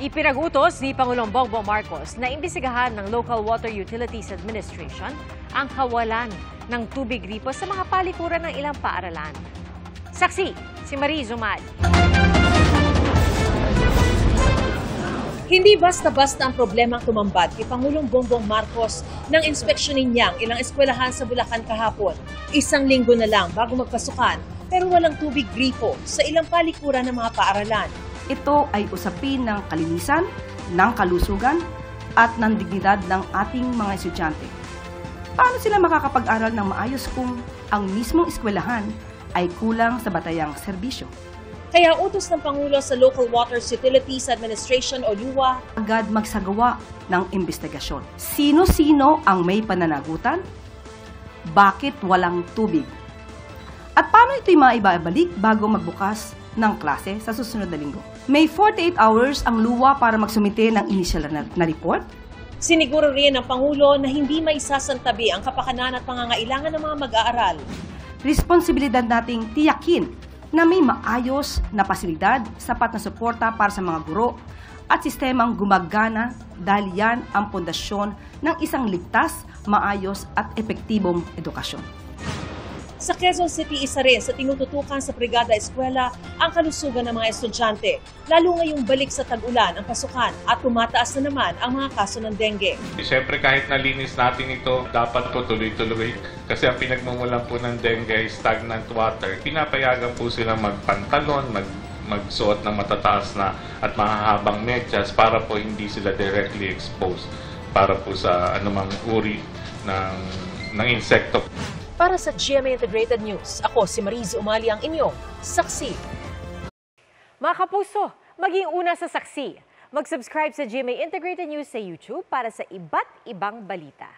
Ipinagutos ni Pangulong Bongbong Marcos na imbestigahan ng Local Water Utilities Administration ang kawalan ng tubig gripo sa mga palikuran ng ilang paaralan. Saksi, si Marie Zumad. Hindi basta-basta ang problemang tumambad kay Pangulong Bongbong Marcos nang inspeksyonin niyang ilang eskwelahan sa Bulacan kahapon. Isang linggo na lang bago magpasukan, pero walang tubig gripo sa ilang palikuran ng mga paaralan. Ito ay usapin ng kalinisan, ng kalusugan, at ng dignidad ng ating mga estudyante. Paano sila makakapag-aral ng maayos kung ang mismong eskwelahan ay kulang sa batayang serbisyo? Kaya utos ng Pangulo sa Local Water Utilities Administration o LUWA, agad magsagawa ng investigasyon. Sino-sino ang may pananagutan? Bakit walang tubig? At paano ito'y maibabalik bago magbukas ng klase sa susunod na linggo? May 48 hours ang LUWA para magsumite ng initial na report. Siniguro rin ng Pangulo na hindi maisasantabi ang kapakanan at pangangailangan ng mga mag-aaral. Responsibilidad nating tiyakin na may maayos na pasilidad, sapat na suporta para sa mga guro at sistemang gumagana dahil yan ang pundasyon ng isang ligtas, maayos at epektibong edukasyon. Sa Quezon City, isa rin sa tinututukan sa Brigada Eskwela ang kalusugan ng mga estudyante, lalo ngayong balik sa tag-ulan ang pasukan at tumataas na naman ang mga kaso ng dengue. Siyempre kahit nalinis natin ito, dapat po tuloy-tuloy kasi ang pinagmumulan po ng dengue ay stagnant water. Pinapayagan po silang magpantalon, magsuot ng matataas na at mahahabang medyas para po hindi sila directly exposed para po sa anumang uri ng insekto. Para sa GMA Integrated News, ako si Mariz Umali ang inyong saksi. Mga kapuso, maging una sa saksi. Mag-subscribe sa GMA Integrated News sa YouTube para sa iba't ibang balita.